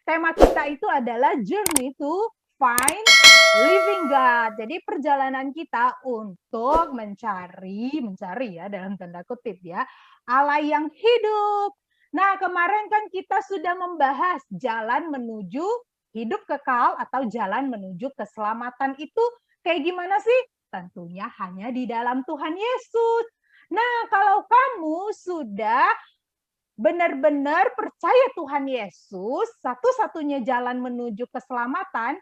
tema kita itu adalah journey to find living God. Jadi perjalanan kita untuk mencari ya dalam tanda kutip ya, Allah yang hidup. Nah, kemarin kan kita sudah membahas jalan menuju hidup kekal atau jalan menuju keselamatan itu kayak gimana sih? Tentunya hanya di dalam Tuhan Yesus. Nah, kalau kamu sudah benar-benar percaya Tuhan Yesus, satu-satunya jalan menuju keselamatan,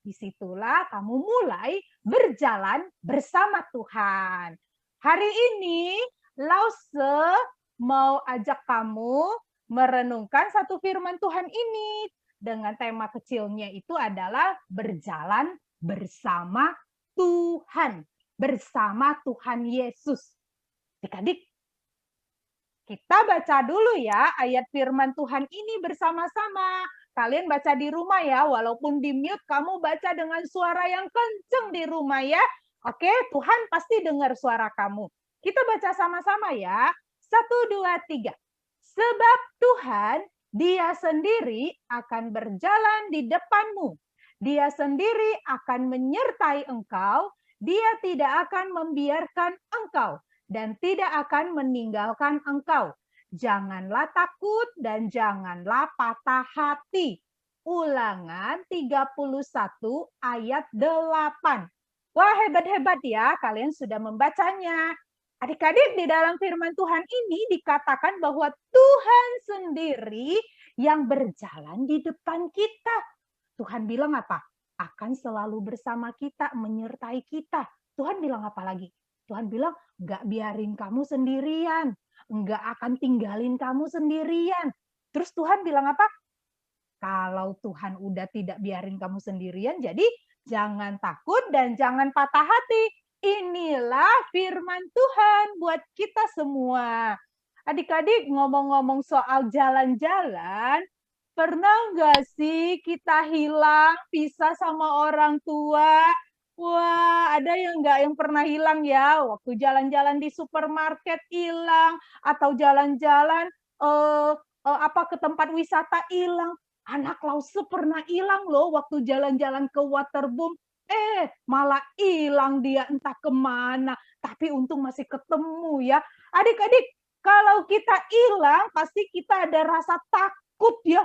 disitulah kamu mulai berjalan bersama Tuhan. Hari ini, Lause mau ajak kamu merenungkan satu firman Tuhan ini dengan tema kecilnya itu adalah berjalan bersama Tuhan, bersama Tuhan Yesus. Adik-adik, kita baca dulu ya ayat firman Tuhan ini bersama-sama. Kalian baca di rumah ya, walaupun di mute kamu baca dengan suara yang kenceng di rumah ya. Oke, Tuhan pasti dengar suara kamu. Kita baca sama-sama ya. 1, 2, 3. Sebab Tuhan, Dia sendiri akan berjalan di depanmu. Dia sendiri akan menyertai engkau. Dia tidak akan membiarkan engkau dan tidak akan meninggalkan engkau. Janganlah takut dan janganlah patah hati. Ulangan 31 ayat 8. Wah, hebat-hebat ya, kalian sudah membacanya. Adik-adik, di dalam firman Tuhan ini dikatakan bahwa Tuhan sendiri yang berjalan di depan kita. Tuhan bilang apa? Akan selalu bersama kita, menyertai kita. Tuhan bilang apa lagi? Tuhan bilang, nggak biarin kamu sendirian. Nggak akan tinggalin kamu sendirian. Terus Tuhan bilang apa? Kalau Tuhan udah tidak biarin kamu sendirian, jadi jangan takut dan jangan patah hati. Inilah firman Tuhan buat kita semua. Adik-adik, ngomong-ngomong soal jalan-jalan, pernah nggak sih kita hilang, pisah sama orang tua? Wah, ada yang pernah hilang ya? Waktu jalan-jalan di supermarket hilang, atau jalan-jalan ke tempat wisata hilang. Anak Lause pernah hilang loh waktu jalan-jalan ke Waterboom. Malah hilang dia entah kemana. Tapi untung masih ketemu ya. Adik-adik, kalau kita hilang, pasti kita ada rasa takut ya.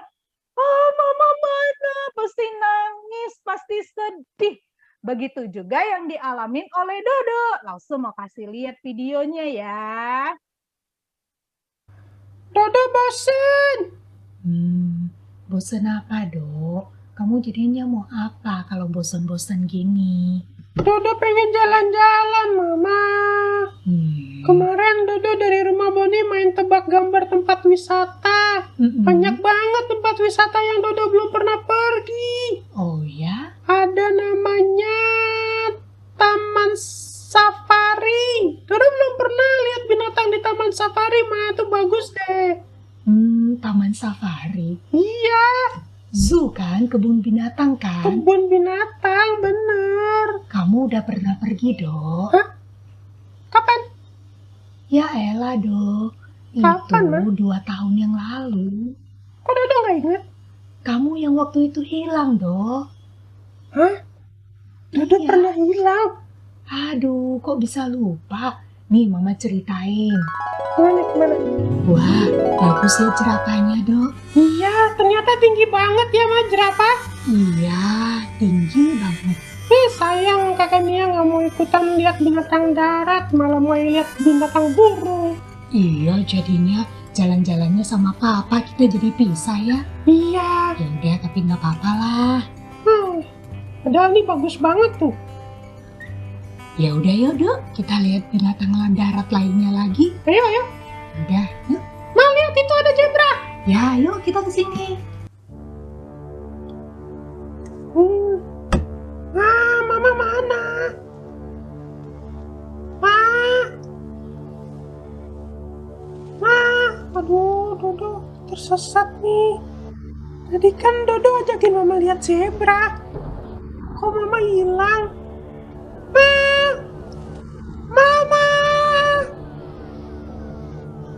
Oh, mama mana? Pasti nangis, pasti sedih. Begitu juga yang dialamin oleh Dodo. Langsung mau kasih lihat videonya ya. Dodo bosen. Bosen apa, Dok? Kamu jadinya mau apa kalau bosen-bosen gini? Dodo pengen jalan-jalan, Mama. Kemarin Dodo dari rumah Boni main tebak gambar tempat wisata. Banyak banget tempat wisata yang Dodo belum pernah pergi. Oh ya? Ada namanya Taman Safari. Dodo belum pernah lihat binatang di Taman Safari, Ma. Itu bagus deh. Taman Safari? Iya. Zoo kan? Kebun binatang kan? Kebun binatang, bener. Kamu udah pernah pergi, Dok? Hah? Kapan? Ya elah, Dok. Kapan, Ma? Itu 2 tahun yang lalu. Kok Dodo nggak ingat? Kamu yang waktu itu hilang, Dok. Hah? Dodo Iya. pernah hilang? Aduh, kok bisa lupa? Nih, Mama ceritain. Kemana? Wah, bagus ya jerapahnya, Dok. Iya, ternyata tinggi banget ya, Ma, jerapah. Iya, tinggi banget. Sayang kakak Mia nggak mau ikutan lihat binatang darat, malah mau lihat binatang burung. Iya, jadinya jalan-jalannya sama Papa kita jadi pisah ya. Iya. Ya udah, tapi nggak apa-apa lah. Padahal ini bagus banget tuh. Ya udah yuk, Dok. Kita lihat binatang darat lainnya lagi. Ayo. Udah, yuk. Ma, lihat itu ada zebra. Ya, yuk kita ke sini. Mama mana? Aduh, Dodo tersesat nih. Tadi kan Dodo ajakin Mama lihat zebra. Kok Mama hilang? Mama!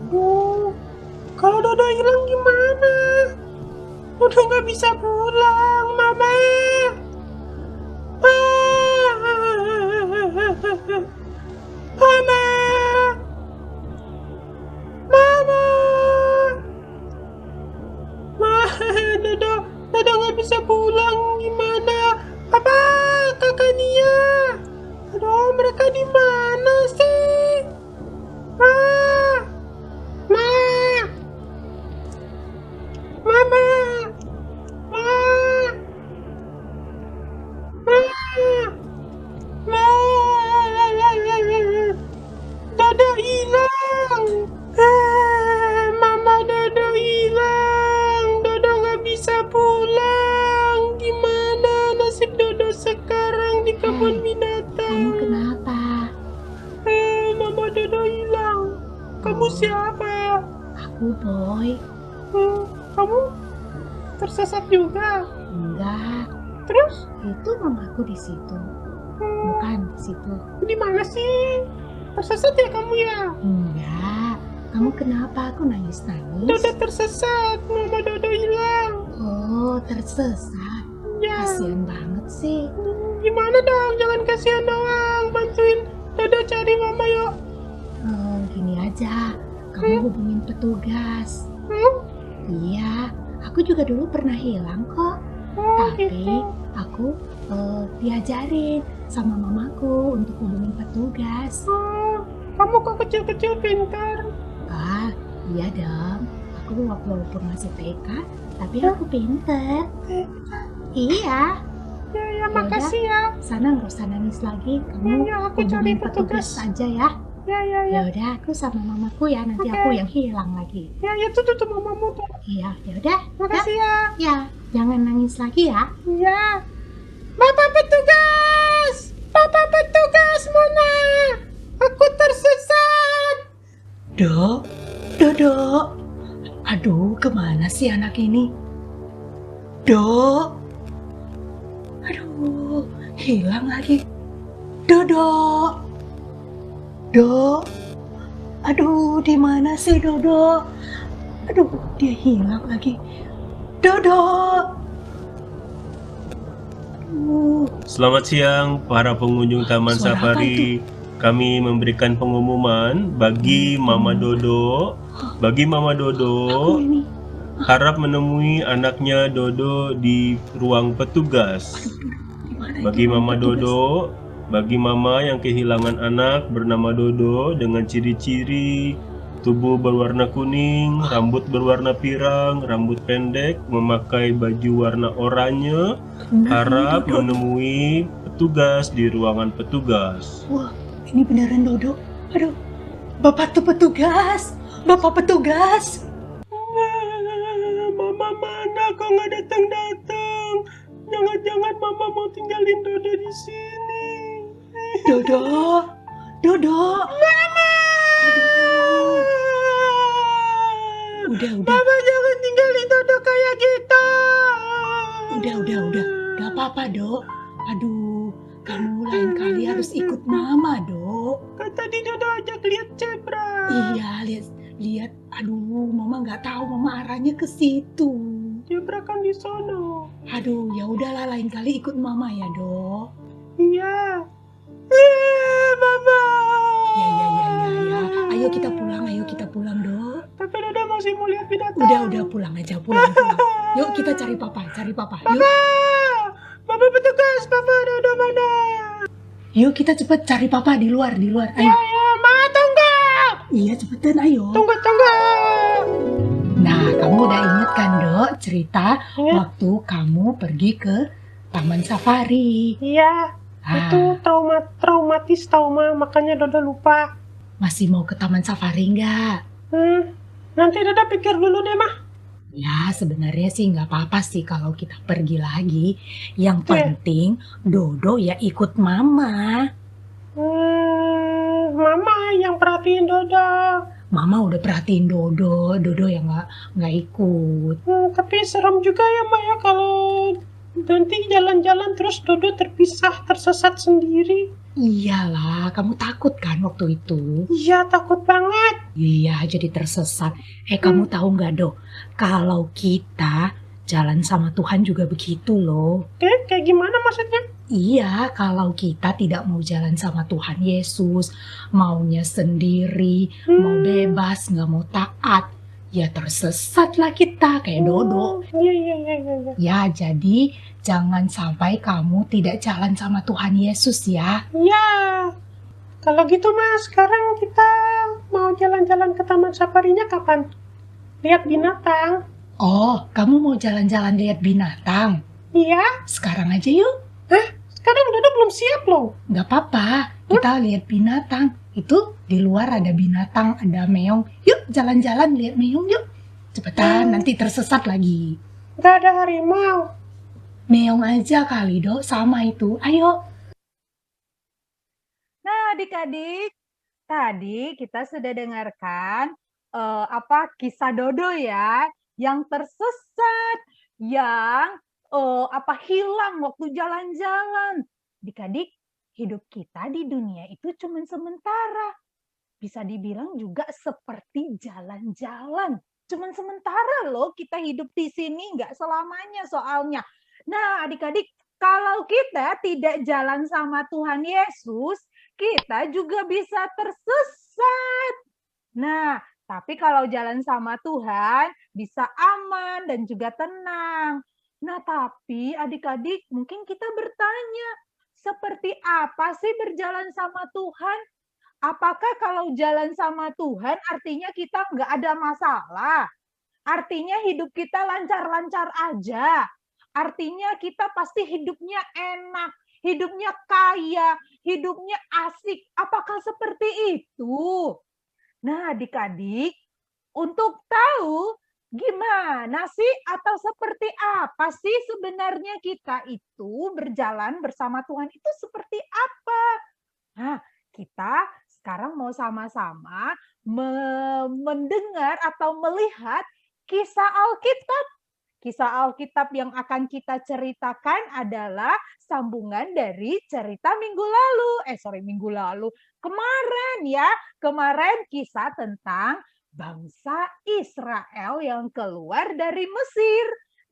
Aduh, kalau Dodo hilang gimana? Dodo nggak bisa pulang, Mama. Mama, Mama, Dodo, Dodo nggak bisa pulang. Gimana? Apa, Kakak Nia? Aduh, mereka di mana sih? Ma, Ma, Mama, Ma, Ma, Dodo hilang. Mama Dodo hilang. Dodo nggak bisa pulang. Gimana nasib Dodo sekarang di kebun Kamu binatang? kenapa? Mama Dodo hilang. Kamu siapa? Aku Boy. Kamu tersesat juga? Enggak, Terus? itu mamaku di situ. Bukan di situ. Di mana sih? Tersesat ya kamu ya? Enggak. Kamu kenapa? Aku nangis-nangis. Dodo tersesat. Mama Dodo hilang. Oh, tersesat. Ya. Kasian banget sih. Gimana dong? Jangan kasihan doang. Bantuin Dodo cari mama yuk. Gini aja. Kamu hubungin petugas. Iya, aku juga dulu pernah hilang kok. Tapi Gitu. aku diajarin sama mamaku untuk hubungin petugas. Kamu kok kecil-kecil pintar? Ah, iya dong. Aku walaupun masih TK, tapi aku pinter. Iya, Ya, makasih ya. sana nggak usah nangis lagi. Kamu Ya, aku cari hubungin petugas petugas. aja ya. Ya. Ya udah, aku sama mamaku ya. Nanti Oke. aku yang hilang lagi. Ya, tuh mamamu tuh. Iya, ya udah. Makasih ya. Ya, jangan nangis lagi ya. Ya. Bapak petugas! Bapak petugas mana? Aku tersesat. Dodo. Aduh, kemana sih anak ini? Aduh, hilang lagi. Dodo. Aduh, di mana sih Dodo? Aduh, dia hilang lagi. Dodo. Aduh, Selamat siang para pengunjung Taman Suara apa Safari. Kami memberikan pengumuman bagi Mama Dodo. Bagi Mama aku Dodo ini. harap menemui anaknya Dodo di ruang petugas. Di mana Bagi itu Mama petugas? Dodo, bagi Mama yang kehilangan anak bernama Dodo dengan ciri-ciri tubuh berwarna kuning, rambut berwarna pirang, rambut pendek, memakai baju warna oranye, Benar, harap Dodo. menemui petugas di ruangan petugas. Wah, ini beneran Dodo. Aduh, Bapak tuh petugas. Bapak petugas. Mama mana kok nggak datang-datang? Jangan-jangan Mama mau tinggalin Dodo di sini. Dodo. Mama! Udah. Mama jangan tinggalin Dodo kayak gitu. Udah. Gak apa-apa, Dok. Aduh, kamu lain kali harus ikut Mama, Dok. Kan tadi Dodo ajak lihat zebra. Iya, lihat. Aduh, Mama nggak tahu Mama arahnya ke situ. Zebra kan di sono. Aduh, ya udahlah lain kali ikut Mama ya, Dok. Iya. Mama. Ya. Ayo kita pulang, Dok. Tapi Dodo masih mau lihat binatang. Udah pulang aja, pulang. Yuk kita cari Papa. Yuk. Bapak petugas, Bapak Dodo mana? Yuk kita cepet cari Papa di luar. Ayo. Ya, Ma, tunggu. Iya, cepetan ayo. Tunggu. Nah, kamu udah inget kan, Dok, cerita Iya. waktu kamu pergi ke Taman Safari. Iya, Ah, itu traumatis tau Ma, makanya Dodo lupa. masih mau ke Taman Safari nggak? Nanti Dodo pikir dulu deh, Ma. Ya, sebenarnya sih nggak apa-apa sih kalau kita pergi lagi. Yang Iya. penting Dodo ya ikut Mama. Mama yang perhatiin Dodo. Mama udah perhatiin Dodo yang nggak ikut. Tapi serem juga ya, Ma ya, kalau nanti jalan-jalan terus Dodo terpisah, tersesat sendiri. Iyalah, kamu takut kan waktu itu? Iya, takut banget. Iya, jadi tersesat. Kamu tahu nggak, Dok? Kalau kita jalan sama Tuhan juga begitu loh. Kayak gimana maksudnya? Iya, kalau kita tidak mau jalan sama Tuhan Yesus, maunya sendiri, mau bebas, nggak mau taat, ya tersesatlah kita kayak Dodo. Iya. Ya, jadi jangan sampai kamu tidak jalan sama Tuhan Yesus ya. Ya, kalau gitu Mas, sekarang kita mau jalan-jalan ke Taman Safarinya kapan? Lihat binatang. Oh, kamu mau jalan-jalan lihat binatang? Iya, Sekarang aja yuk. sekarang Dodo belum siap loh. Nggak apa-apa, kita lihat binatang. Itu di luar ada binatang, ada meong. Yuk jalan-jalan lihat meong yuk. Cepetan, nanti tersesat lagi. Nggak ada harimau. Meong aja kali dok, sama itu. Ayo. Nah, adik-adik, tadi kita sudah dengarkan kisah Dodo ya, yang tersesat, yang hilang waktu jalan-jalan. Adik-adik, hidup kita di dunia itu cuma sementara. Bisa dibilang juga seperti jalan-jalan. Cuma sementara loh kita hidup di sini, nggak selamanya soalnya. Nah, adik-adik, kalau kita tidak jalan sama Tuhan Yesus, kita juga bisa tersesat. Nah, tapi kalau jalan sama Tuhan, bisa aman dan juga tenang. Nah, tapi adik-adik mungkin kita bertanya, seperti apa sih berjalan sama Tuhan? Apakah kalau jalan sama Tuhan artinya kita nggak ada masalah? Artinya hidup kita lancar-lancar aja? Artinya kita pasti hidupnya enak, hidupnya kaya, hidupnya asik. Apakah seperti itu? Nah, adik-adik, untuk tahu gimana sih atau seperti apa sih sebenarnya kita itu berjalan bersama Tuhan itu seperti apa? Nah, kita sekarang mau sama-sama mendengar atau melihat kisah Alkitab. Kisah Alkitab yang akan kita ceritakan adalah sambungan dari cerita minggu lalu. Kemarin ya, kemarin kisah tentang bangsa Israel yang keluar dari Mesir.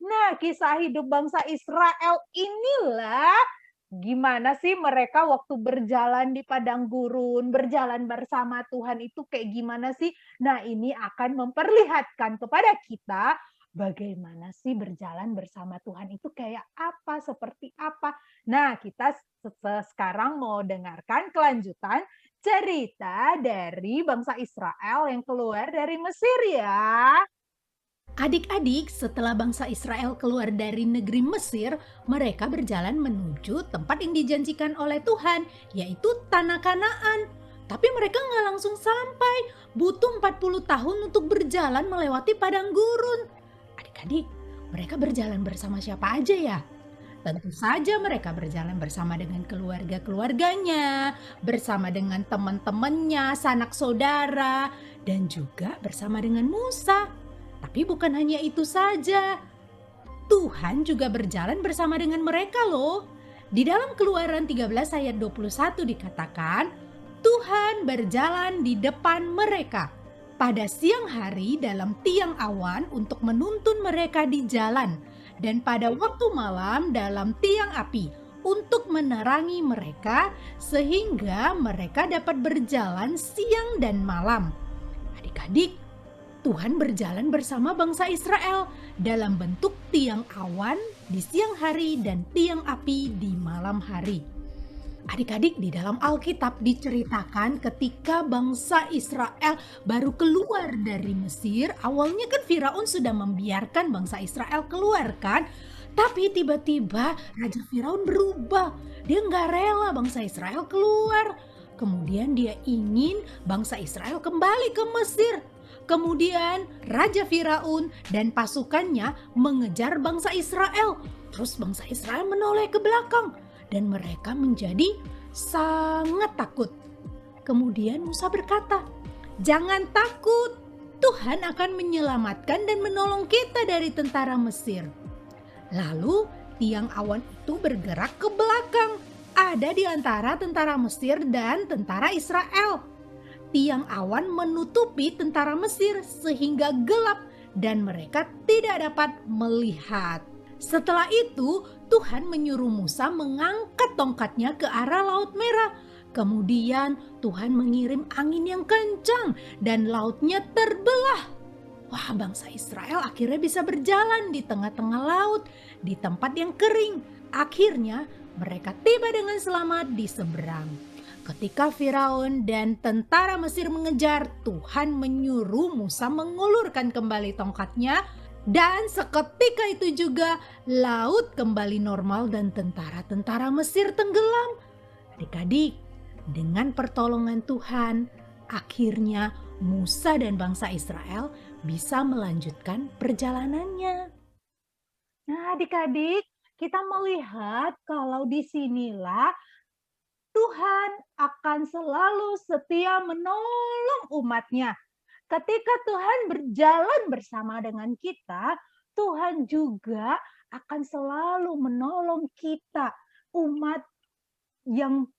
Nah, kisah hidup bangsa Israel inilah gimana sih mereka waktu berjalan di padang gurun, berjalan bersama Tuhan itu kayak gimana sih? Nah, ini akan memperlihatkan kepada kita bagaimana sih berjalan bersama Tuhan itu kayak apa, seperti apa. Nah, kita sekarang mau dengarkan kelanjutan cerita dari bangsa Israel yang keluar dari Mesir ya. Adik-adik, setelah bangsa Israel keluar dari negeri Mesir, mereka berjalan menuju tempat yang dijanjikan oleh Tuhan, yaitu Tanah Kanaan. Tapi mereka nggak langsung sampai, butuh 40 tahun untuk berjalan melewati padang gurun. Adik-adik, mereka berjalan bersama siapa aja ya? Tentu saja mereka berjalan bersama dengan keluarga-keluarganya, bersama dengan teman-temannya, sanak saudara, dan juga bersama dengan Musa. Tapi bukan hanya itu saja. Tuhan juga berjalan bersama dengan mereka loh. Di dalam Keluaran 13 ayat 21 dikatakan, Tuhan berjalan di depan mereka pada siang hari dalam tiang awan untuk menuntun mereka di jalan, dan pada waktu malam dalam tiang api untuk menerangi mereka sehingga mereka dapat berjalan siang dan malam. Adik-adik, Tuhan berjalan bersama bangsa Israel dalam bentuk tiang awan di siang hari dan tiang api di malam hari. Adik-adik, di dalam Alkitab diceritakan ketika bangsa Israel baru keluar dari Mesir, awalnya kan Firaun sudah membiarkan bangsa Israel keluar kan? Tapi tiba-tiba Raja Firaun berubah. Dia nggak rela bangsa Israel keluar. Kemudian dia ingin bangsa Israel kembali ke Mesir. Kemudian Raja Firaun dan pasukannya mengejar bangsa Israel. Terus bangsa Israel menoleh ke belakang. Dan mereka menjadi sangat takut. Kemudian Musa berkata, "Jangan takut, Tuhan akan menyelamatkan dan menolong kita dari tentara Mesir." Lalu tiang awan itu bergerak ke belakang, ada di antara tentara Mesir dan tentara Israel. Tiang awan menutupi tentara Mesir sehingga gelap dan mereka tidak dapat melihat. Setelah itu, Tuhan menyuruh Musa mengangkat tongkatnya ke arah Laut Merah. Kemudian Tuhan mengirim angin yang kencang dan lautnya terbelah. Wah, bangsa Israel akhirnya bisa berjalan di tengah-tengah laut, di tempat yang kering. Akhirnya mereka tiba dengan selamat di seberang. Ketika Firaun dan tentara Mesir mengejar, Tuhan menyuruh Musa mengulurkan kembali tongkatnya, dan seketika itu juga laut kembali normal dan tentara-tentara Mesir tenggelam. Adik-adik, dengan pertolongan Tuhan, akhirnya Musa dan bangsa Israel bisa melanjutkan perjalanannya. Nah, adik-adik, kita melihat kalau disinilah Tuhan akan selalu setia menolong umatnya. Ketika Tuhan berjalan bersama dengan kita, Tuhan juga akan selalu menolong kita, umat yang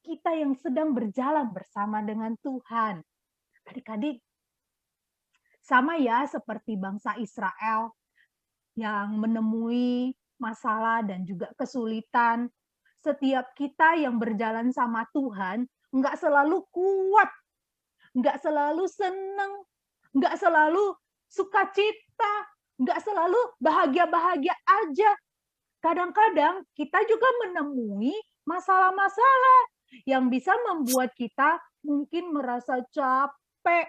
sedang berjalan bersama dengan Tuhan. Adik-adik, sama ya seperti bangsa Israel yang menemui masalah dan juga kesulitan. Setiap kita yang berjalan sama Tuhan, nggak selalu kuat, nggak selalu senang, nggak selalu sukacita, nggak selalu bahagia-bahagia aja. Kadang-kadang kita juga menemui masalah-masalah yang bisa membuat kita mungkin merasa capek.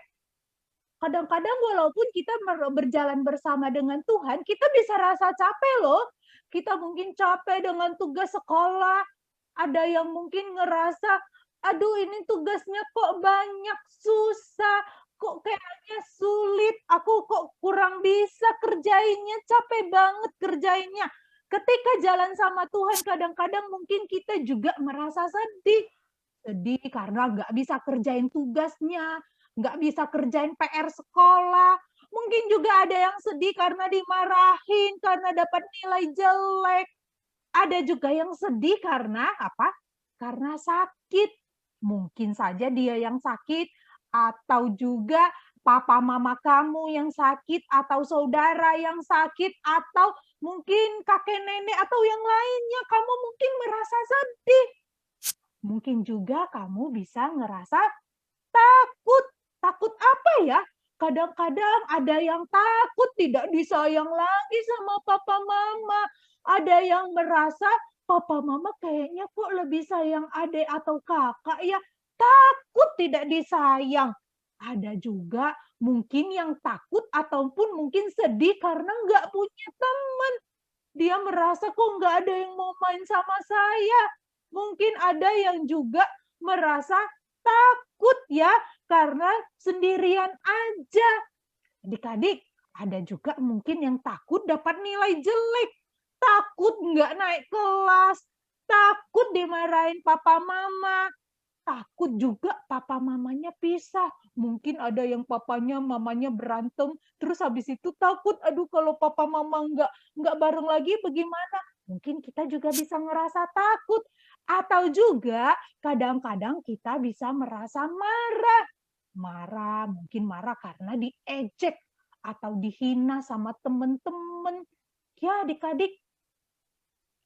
Kadang-kadang walaupun kita berjalan bersama dengan Tuhan, kita bisa rasa capek loh. Kita mungkin capek dengan tugas sekolah. Ada yang mungkin ngerasa, aduh ini tugasnya kok banyak, susah, kok kayaknya sulit, aku kok kurang bisa kerjainnya, capek banget kerjainnya. Ketika jalan sama Tuhan, kadang-kadang mungkin kita juga merasa sedih. Sedih karena nggak bisa kerjain tugasnya, nggak bisa kerjain PR sekolah. Mungkin juga ada yang sedih karena dimarahin, karena dapat nilai jelek. Ada juga yang sedih karena apa? Karena sakit. Mungkin saja dia yang sakit, atau juga papa mama kamu yang sakit, atau saudara yang sakit, atau mungkin kakek nenek atau yang lainnya. Kamu mungkin merasa sedih. Mungkin juga kamu bisa ngerasa takut. Takut apa ya? Kadang-kadang ada yang takut tidak disayang lagi sama papa mama. Ada yang merasa papa mama kayaknya kok lebih sayang adik atau kakak ya. Takut tidak disayang. Ada juga mungkin yang takut ataupun mungkin sedih karena nggak punya teman. Dia merasa kok nggak ada yang mau main sama saya. Mungkin ada yang juga merasa takut ya karena sendirian aja. Adik-adik, ada juga mungkin yang takut dapat nilai jelek, takut nggak naik kelas, takut dimarahin papa mama, takut juga papa mamanya pisah. Mungkin ada yang papanya mamanya berantem, terus habis itu takut, aduh kalau papa mama nggak bareng lagi bagaimana? Mungkin kita juga bisa ngerasa takut. Atau juga kadang-kadang kita bisa merasa marah. Mungkin marah karena diejek atau dihina sama teman-teman. Ya adik-adik,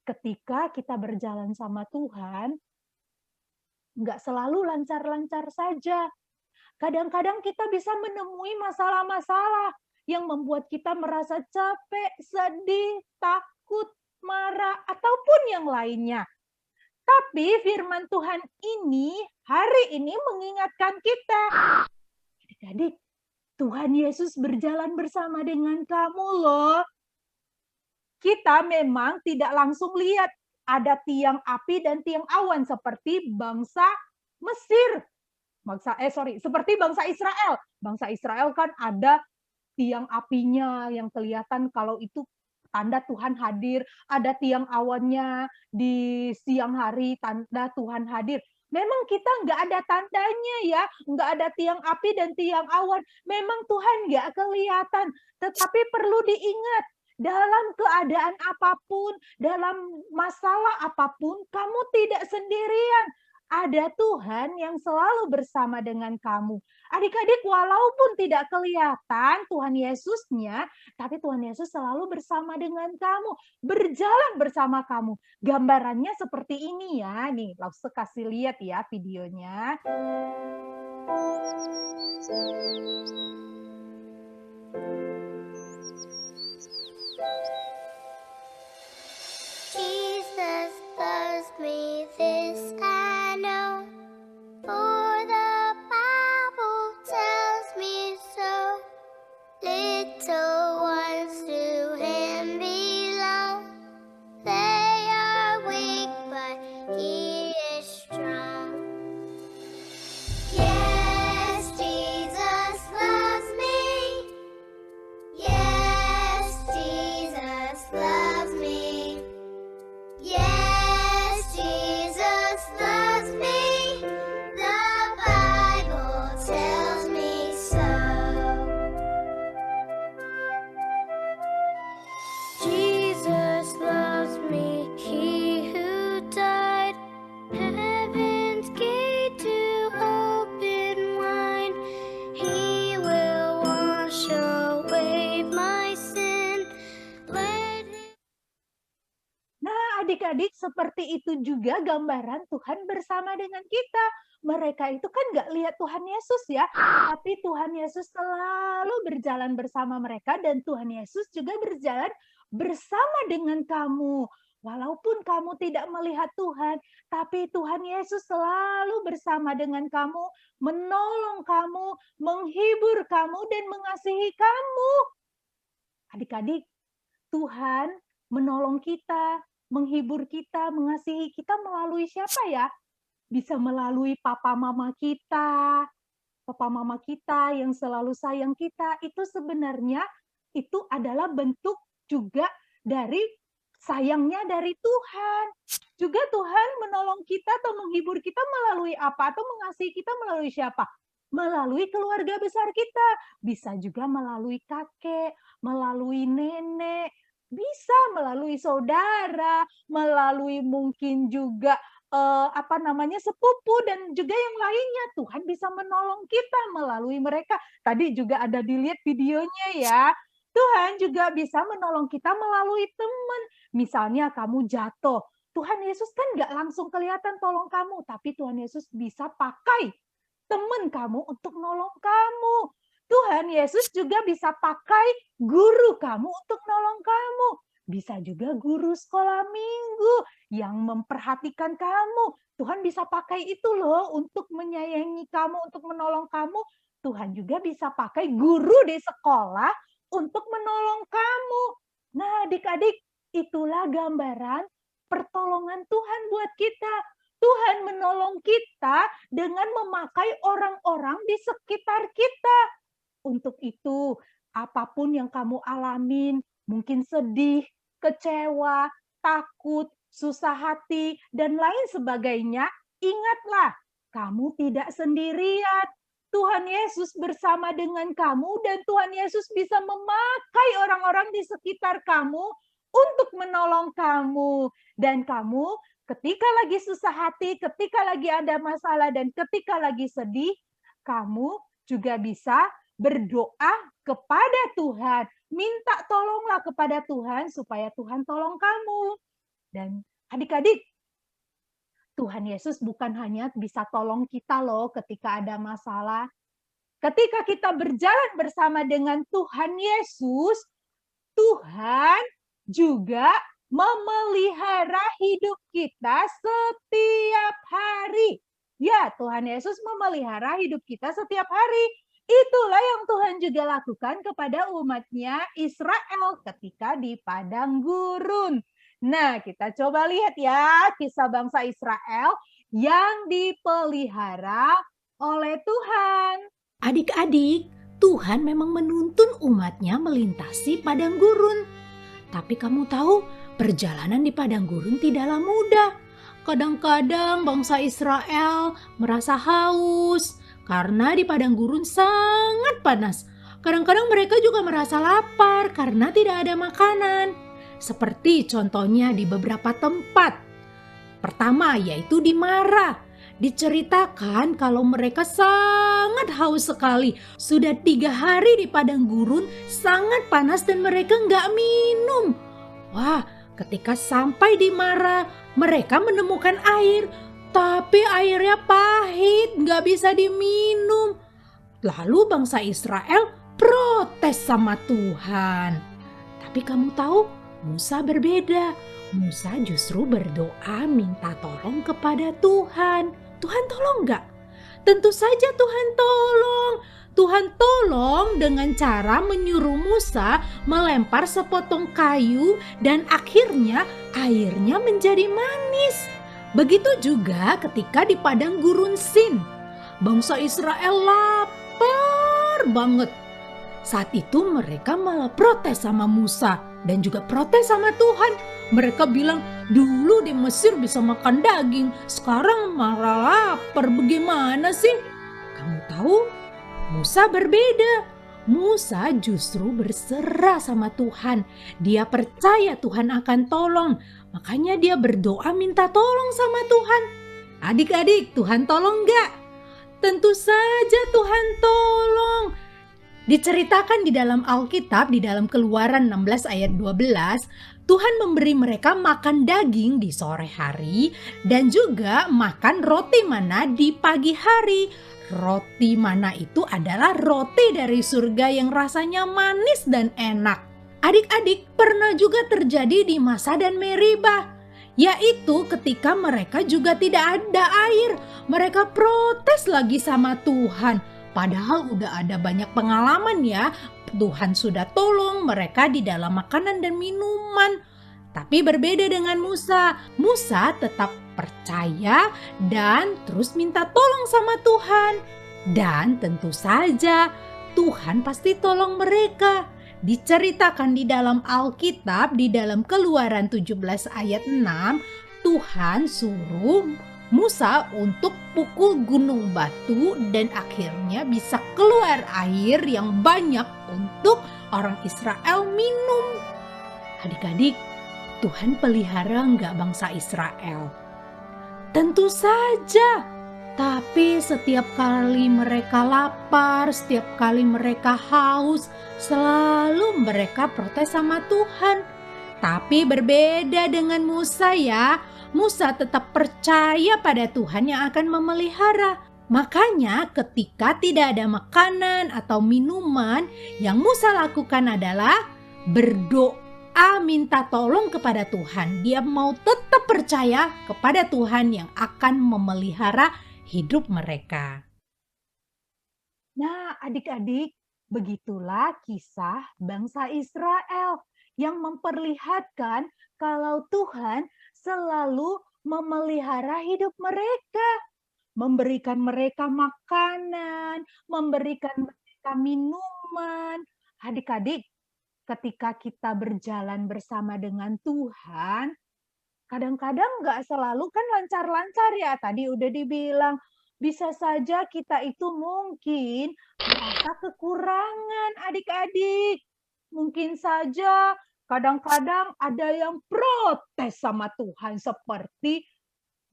ketika kita berjalan sama Tuhan, nggak selalu lancar-lancar saja. Kadang-kadang kita bisa menemui masalah-masalah yang membuat kita merasa capek, sedih, takut, marah, ataupun yang lainnya. Tapi firman Tuhan ini hari ini mengingatkan kita. Adik-adik, Tuhan Yesus berjalan bersama dengan kamu loh. Kita memang tidak langsung lihat ada tiang api dan tiang awan seperti bangsa Mesir. Seperti bangsa Israel. Bangsa Israel kan ada tiang apinya yang kelihatan kalau itu tanda Tuhan hadir, ada tiang awannya di siang hari, tanda Tuhan hadir. Memang kita nggak ada tandanya ya, nggak ada tiang api dan tiang awan. Memang Tuhan nggak kelihatan, tetapi perlu diingat, dalam keadaan apapun, dalam masalah apapun, kamu tidak sendirian. Ada Tuhan yang selalu bersama dengan kamu. Adik-adik, walaupun tidak kelihatan Tuhan Yesusnya, tapi Tuhan Yesus selalu bersama dengan kamu, berjalan bersama kamu. Gambarannya seperti ini ya. Nih, langsung kasih lihat ya videonya. Jesus loves me, this I know, for the Bible tells me so. Little ones to Him belong. They are weak, but He is strong. Yes, Jesus loves me. Yes, Jesus loves me. Yes, Jesus loves me. The Bible tells me so. Jesus loves me, He who died, heaven's gate to open wide. He will wash away my sin. Let Him. Nah, adik-adik, seperti itu juga gambaran Tuhan bersama dengan kita. Mereka itu kan nggak lihat Tuhan Yesus ya, tapi Tuhan Yesus selalu berjalan bersama mereka dan Tuhan Yesus juga berjalan bersama dengan kamu. Walaupun kamu tidak melihat Tuhan, tapi Tuhan Yesus selalu bersama dengan kamu, menolong kamu, menghibur kamu, dan mengasihi kamu. Adik-adik, Tuhan menolong kita, menghibur kita, mengasihi kita melalui siapa ya? Bisa melalui papa mama kita. Papa mama kita yang selalu sayang kita, itu sebenarnya itu adalah bentuk juga dari sayangnya dari Tuhan. Juga Tuhan menolong kita atau menghibur kita melalui apa? Atau mengasihi kita melalui siapa? Melalui keluarga besar kita. Bisa juga melalui kakek, melalui nenek, bisa melalui saudara, melalui mungkin juga sepupu dan juga yang lainnya. Tuhan bisa menolong kita melalui mereka. Tadi juga ada dilihat videonya ya. Tuhan juga bisa menolong kita melalui teman. Misalnya kamu jatuh. Tuhan Yesus kan nggak langsung kelihatan tolong kamu, tapi Tuhan Yesus bisa pakai teman kamu untuk nolong kamu. Tuhan Yesus juga bisa pakai guru kamu untuk nolong kamu. Bisa juga guru sekolah minggu yang memperhatikan kamu. Tuhan bisa pakai itu loh untuk menyayangi kamu, untuk menolong kamu. Tuhan juga bisa pakai guru di sekolah untuk menolong kamu. Nah, adik-adik, itulah gambaran pertolongan Tuhan buat kita. Tuhan menolong kita dengan memakai orang-orang di sekitar kita. Untuk itu, apapun yang kamu alamin, mungkin sedih, kecewa, takut, susah hati, dan lain sebagainya, ingatlah, kamu tidak sendirian. Tuhan Yesus bersama dengan kamu dan Tuhan Yesus bisa memakai orang-orang di sekitar kamu untuk menolong kamu. Dan kamu ketika lagi susah hati, ketika lagi ada masalah, dan ketika lagi sedih, kamu juga bisa berdoa kepada Tuhan. Minta tolonglah kepada Tuhan supaya Tuhan tolong kamu. Dan adik-adik, Tuhan Yesus bukan hanya bisa tolong kita loh ketika ada masalah. Ketika kita berjalan bersama dengan Tuhan Yesus, Tuhan juga memelihara hidup kita setiap hari. Ya, Tuhan Yesus memelihara hidup kita setiap hari. Itulah yang Tuhan juga lakukan kepada umatnya Israel ketika di padang gurun. Nah, kita coba lihat ya kisah bangsa Israel yang dipelihara oleh Tuhan. Adik-adik, Tuhan memang menuntun umatnya melintasi padang gurun. Tapi kamu tahu, perjalanan di padang gurun tidaklah mudah. Kadang-kadang bangsa Israel merasa haus karena di padang gurun sangat panas. Kadang-kadang mereka juga merasa lapar karena tidak ada makanan. Seperti contohnya di beberapa tempat. Pertama yaitu di Mara. Diceritakan kalau mereka sangat haus sekali. Sudah 3 hari di padang gurun, sangat panas dan mereka nggak minum. Wah, ketika sampai di Mara, mereka menemukan air. Tapi airnya pahit, nggak bisa diminum. Lalu bangsa Israel protes sama Tuhan. Tapi kamu tahu, Musa berbeda. Musa justru berdoa minta tolong kepada Tuhan. Tuhan tolong nggak? Tentu saja Tuhan tolong. Tuhan tolong dengan cara menyuruh Musa melempar sepotong kayu dan akhirnya airnya menjadi manis. Begitu juga ketika di padang gurun Sin. Bangsa Israel lapar banget. Saat itu mereka malah protes sama Musa dan juga protes sama Tuhan. Mereka bilang, dulu di Mesir bisa makan daging, sekarang malah lapar. Bagaimana sih? Kamu tahu, Musa berbeda. Musa justru berserah sama Tuhan. Dia percaya Tuhan akan tolong. Makanya dia berdoa minta tolong sama Tuhan. Adik-adik, Tuhan tolong nggak? Tentu saja Tuhan tolong. Diceritakan di dalam Alkitab, di dalam Keluaran 16 ayat 12, Tuhan memberi mereka makan daging di sore hari dan juga makan roti mana di pagi hari. Roti mana itu adalah roti dari surga yang rasanya manis dan enak. Adik-adik, pernah juga terjadi di Masa dan Meribah, yaitu ketika mereka juga tidak ada air. Mereka protes lagi sama Tuhan. Padahal udah ada banyak pengalaman ya. Tuhan sudah tolong mereka di dalam makanan dan minuman. Tapi berbeda dengan Musa. Musa tetap percaya dan terus minta tolong sama Tuhan. Dan tentu saja Tuhan pasti tolong mereka. Diceritakan di dalam Alkitab, di dalam Keluaran 17 ayat 6, Tuhan suruh Musa untuk pukul gunung batu dan akhirnya bisa keluar air yang banyak untuk orang Israel minum. Adik-adik, Tuhan pelihara nggak bangsa Israel? Tentu saja. Tapi setiap kali mereka lapar, setiap kali mereka haus, selalu mereka protes sama Tuhan. Tapi berbeda dengan Musa ya. Musa tetap percaya pada Tuhan yang akan memelihara. Makanya ketika tidak ada makanan atau minuman, yang Musa lakukan adalah berdoa minta tolong kepada Tuhan. Dia mau tetap percaya kepada Tuhan yang akan memelihara hidup mereka. Nah, adik-adik, begitulah kisah bangsa Israel yang memperlihatkan kalau Tuhan selalu memelihara hidup mereka, memberikan mereka makanan, memberikan mereka minuman. Adik-adik, ketika kita berjalan bersama dengan Tuhan, kadang-kadang nggak selalu kan lancar-lancar ya. Tadi udah dibilang, bisa saja kita itu mungkin merasa kekurangan adik-adik. Mungkin saja kadang-kadang ada yang protes sama Tuhan seperti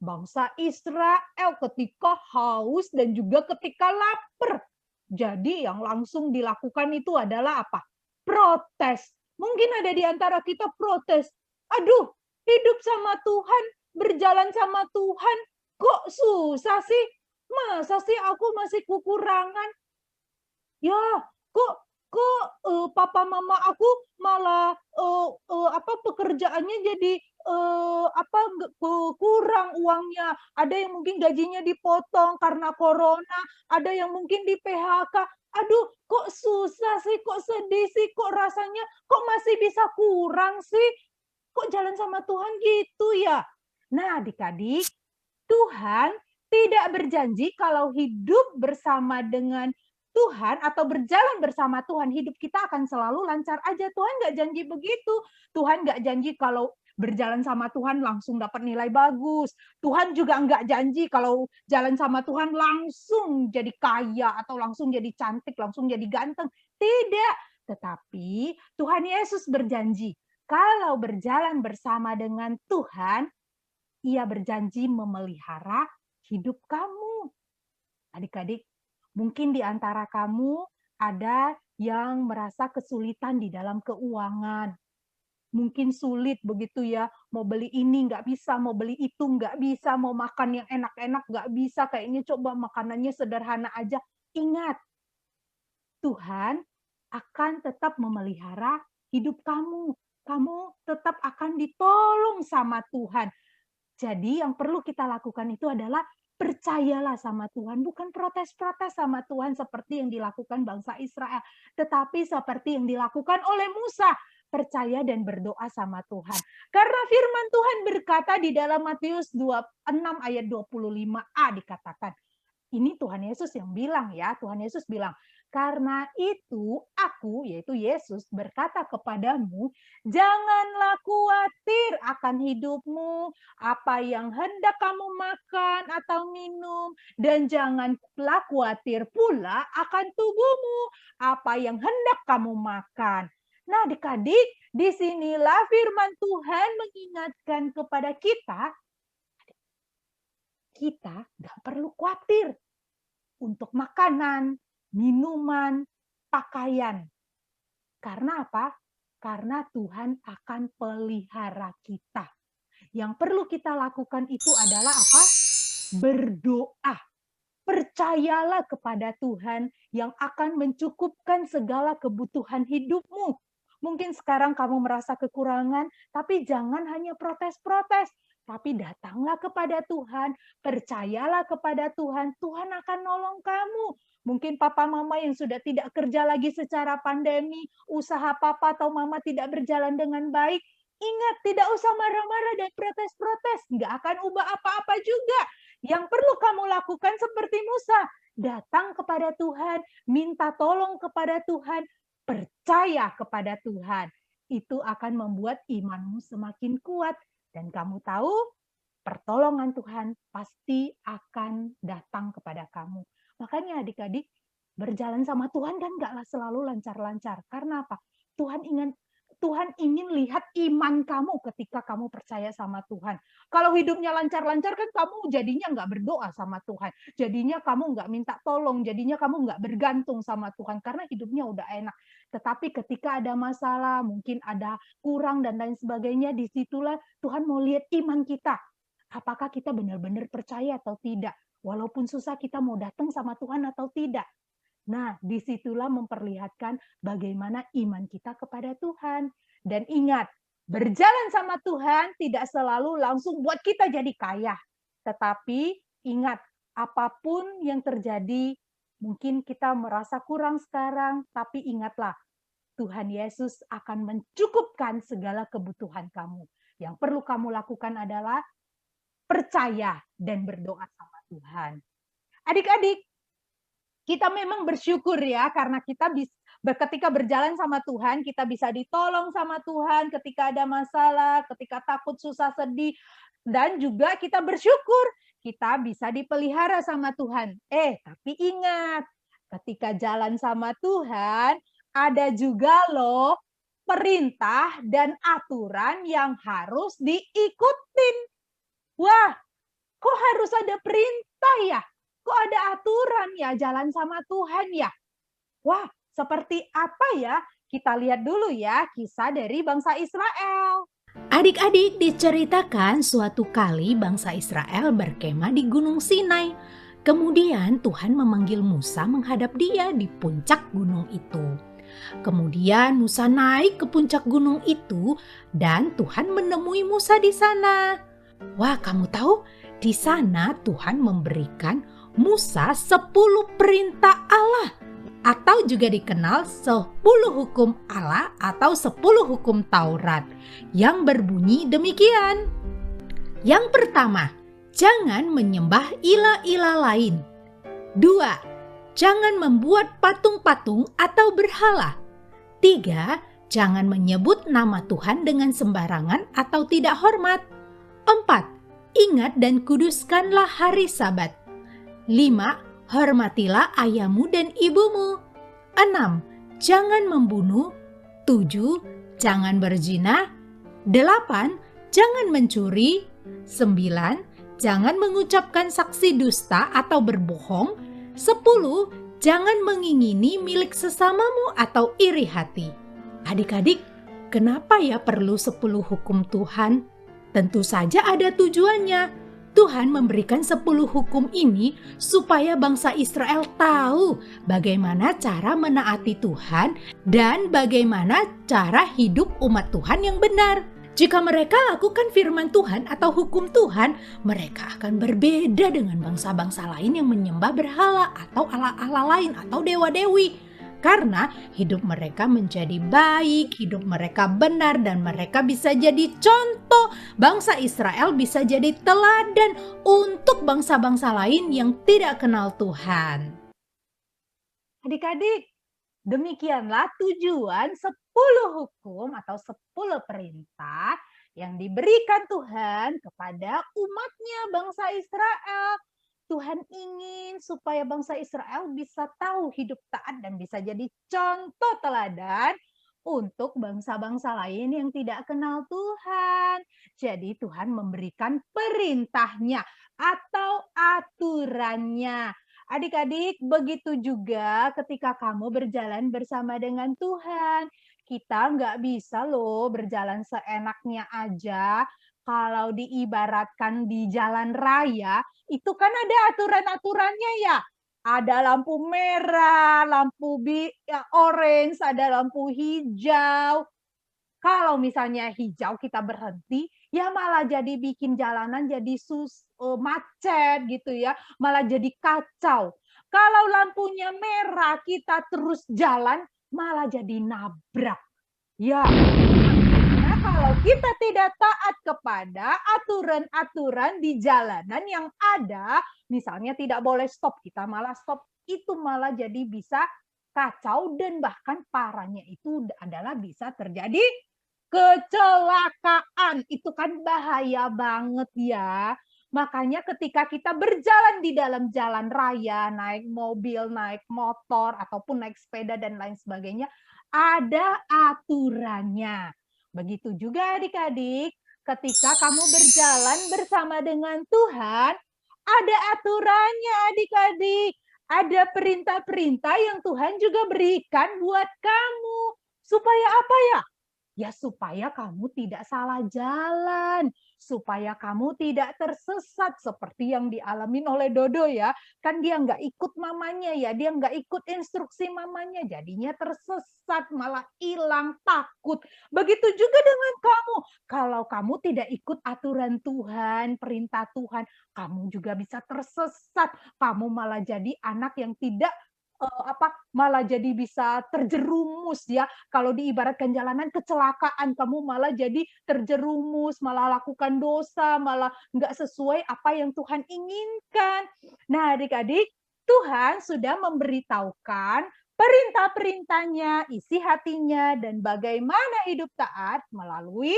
bangsa Israel ketika haus dan juga ketika lapar. Jadi yang langsung dilakukan itu adalah apa? Protes. Mungkin ada di antara kita protes. Aduh, hidup sama Tuhan, berjalan sama Tuhan, kok susah sih? Masa sih aku masih kekurangan? Ya, kok papa mama aku malah pekerjaannya jadi kurang uangnya. Ada yang mungkin gajinya dipotong karena corona, ada yang mungkin di PHK. Aduh, kok susah sih, kok sedih sih, kok rasanya kok masih bisa kurang sih? Kok jalan sama Tuhan gitu ya? Nah, adik-adik, Tuhan tidak berjanji kalau hidup bersama dengan Tuhan atau berjalan bersama Tuhan, hidup kita akan selalu lancar aja. Tuhan nggak janji begitu. Tuhan nggak janji kalau berjalan sama Tuhan langsung dapat nilai bagus. Tuhan juga nggak janji kalau jalan sama Tuhan langsung jadi kaya atau langsung jadi cantik, langsung jadi ganteng. Tidak. Tetapi Tuhan Yesus berjanji, kalau berjalan bersama dengan Tuhan, Ia berjanji memelihara hidup kamu. Adik-adik, mungkin di antara kamu ada yang merasa kesulitan di dalam keuangan. Mungkin sulit begitu ya, mau beli ini nggak bisa, mau beli itu nggak bisa, mau makan yang enak-enak nggak bisa, kayaknya coba makanannya sederhana aja. Ingat, Tuhan akan tetap memelihara hidup kamu. Kamu tetap akan ditolong sama Tuhan. Jadi yang perlu kita lakukan itu adalah percayalah sama Tuhan, bukan protes-protes sama Tuhan seperti yang dilakukan bangsa Israel, tetapi seperti yang dilakukan oleh Musa. Percaya dan berdoa sama Tuhan. Karena firman Tuhan berkata di dalam Matius 26 ayat 25a dikatakan, ini Tuhan Yesus yang bilang ya, Tuhan Yesus bilang, karena itu aku, yaitu Yesus, berkata kepadamu, janganlah khawatir akan hidupmu, apa yang hendak kamu makan atau minum, dan janganlah khawatir pula akan tubuhmu, apa yang hendak kamu makan. Nah, adik-adik, disinilah firman Tuhan mengingatkan kepada kita nggak perlu khawatir untuk makanan, minuman, pakaian. Karena apa? Karena Tuhan akan pelihara kita. Yang perlu kita lakukan itu adalah apa? Berdoa. Percayalah kepada Tuhan yang akan mencukupkan segala kebutuhan hidupmu. Mungkin sekarang kamu merasa kekurangan, tapi jangan hanya protes-protes. Tapi datanglah kepada Tuhan, percayalah kepada Tuhan, Tuhan akan nolong kamu. Mungkin papa mama yang sudah tidak kerja lagi secara pandemi, usaha papa atau mama tidak berjalan dengan baik, ingat tidak usah marah-marah dan protes-protes, nggak akan ubah apa-apa juga. Yang perlu kamu lakukan seperti Musa, datang kepada Tuhan, minta tolong kepada Tuhan, percaya kepada Tuhan. Itu akan membuat imanmu semakin kuat. Dan kamu tahu, pertolongan Tuhan pasti akan datang kepada kamu. Makanya adik-adik, berjalan sama Tuhan kan nggak selalu lancar-lancar. Karena apa? Tuhan ingin lihat iman kamu ketika kamu percaya sama Tuhan. Kalau hidupnya lancar-lancar kan kamu jadinya nggak berdoa sama Tuhan. Jadinya kamu nggak minta tolong, jadinya kamu nggak bergantung sama Tuhan karena hidupnya udah enak. Tetapi ketika ada masalah, mungkin ada kurang dan lain sebagainya, disitulah Tuhan mau lihat iman kita. Apakah kita benar-benar percaya atau tidak? Walaupun susah kita mau datang sama Tuhan atau tidak. Nah, disitulah memperlihatkan bagaimana iman kita kepada Tuhan. Dan ingat, berjalan sama Tuhan tidak selalu langsung buat kita jadi kaya. Tetapi ingat, apapun yang terjadi, mungkin kita merasa kurang sekarang, tapi ingatlah, Tuhan Yesus akan mencukupkan segala kebutuhan kamu. Yang perlu kamu lakukan adalah percaya dan berdoa sama Tuhan. Adik-adik, kita memang bersyukur ya, karena kita ketika berjalan sama Tuhan, kita bisa ditolong sama Tuhan ketika ada masalah, ketika takut, susah, sedih, dan juga kita bersyukur kita bisa dipelihara sama Tuhan. Tapi ingat, ketika jalan sama Tuhan, ada juga loh perintah dan aturan yang harus diikutin. Wah, kok harus ada perintah ya? Kok ada aturan ya jalan sama Tuhan ya? Wah, seperti apa ya? Kita lihat dulu ya kisah dari bangsa Israel. Adik-adik, diceritakan suatu kali bangsa Israel berkemah di Gunung Sinai. Kemudian Tuhan memanggil Musa menghadap dia di puncak gunung itu. Kemudian Musa naik ke puncak gunung itu dan Tuhan menemui Musa di sana. Wah, kamu tahu? Di sana Tuhan memberikan Musa 10 perintah Allah, atau juga dikenal 10 hukum Allah atau 10 hukum Taurat, yang berbunyi demikian. Yang pertama, jangan menyembah ilah-ilah lain. 2, jangan membuat patung-patung atau berhala. 3, jangan menyebut nama Tuhan dengan sembarangan atau tidak hormat. 4, ingat dan kuduskanlah hari Sabat. 5, hormatilah ayahmu dan ibumu. 6, jangan membunuh. 7, jangan berzina. 8, jangan mencuri. 9, jangan mengucapkan saksi dusta atau berbohong. 10, jangan mengingini milik sesamamu atau iri hati. Adik-adik, kenapa ya perlu 10 hukum Tuhan? Tentu saja ada tujuannya. Tuhan memberikan 10 hukum ini supaya bangsa Israel tahu bagaimana cara menaati Tuhan dan bagaimana cara hidup umat Tuhan yang benar. Jika mereka lakukan firman Tuhan atau hukum Tuhan, mereka akan berbeda dengan bangsa-bangsa lain yang menyembah berhala atau allah-allah lain atau dewa-dewi. Karena hidup mereka menjadi baik, hidup mereka benar, dan mereka bisa jadi contoh. Bangsa Israel bisa jadi teladan untuk bangsa-bangsa lain yang tidak kenal Tuhan. Adik-adik, demikianlah tujuan 10 hukum atau 10 perintah yang diberikan Tuhan kepada umatnya bangsa Israel. Tuhan ingin supaya bangsa Israel bisa tahu hidup taat dan bisa jadi contoh teladan untuk bangsa-bangsa lain yang tidak kenal Tuhan. Jadi Tuhan memberikan perintahnya atau aturannya. Adik-adik, begitu juga ketika kamu berjalan bersama dengan Tuhan. Kita nggak bisa loh berjalan seenaknya aja. Kalau diibaratkan di jalan raya, itu kan ada aturan-aturannya ya. Ada lampu merah, lampu orange, ada lampu hijau. Kalau misalnya hijau kita berhenti, ya malah jadi bikin jalanan jadi macet gitu ya, malah jadi kacau. Kalau lampunya merah kita terus jalan, malah jadi nabrak. Ya, artinya kalau kita tidak taat kepada aturan-aturan di jalanan yang ada, misalnya tidak boleh stop, kita malah stop, itu malah jadi bisa kacau dan bahkan parahnya itu adalah bisa terjadi kecelakaan. Itu kan bahaya banget ya. Makanya ketika kita berjalan di dalam jalan raya, naik mobil, naik motor, ataupun naik sepeda dan lain sebagainya, ada aturannya. Begitu juga adik-adik, ketika kamu berjalan bersama dengan Tuhan, ada aturannya adik-adik. Ada perintah-perintah yang Tuhan juga berikan buat kamu. Supaya apa ya? Ya supaya kamu tidak salah jalan, supaya kamu tidak tersesat seperti yang dialamin oleh Dodo ya. Kan dia nggak ikut mamanya ya, dia nggak ikut instruksi mamanya, jadinya tersesat, malah hilang, takut. Begitu juga dengan kamu. Kalau kamu tidak ikut aturan Tuhan, perintah Tuhan, kamu juga bisa tersesat. Kamu malah jadi anak yang tidak malah jadi bisa terjerumus ya. Kalau diibaratkan jalanan kecelakaan, kamu malah jadi terjerumus, malah lakukan dosa, malah nggak sesuai apa yang Tuhan inginkan. Nah, adik-adik, Tuhan sudah memberitahukan perintah-perintahnya, isi hatinya, dan bagaimana hidup taat melalui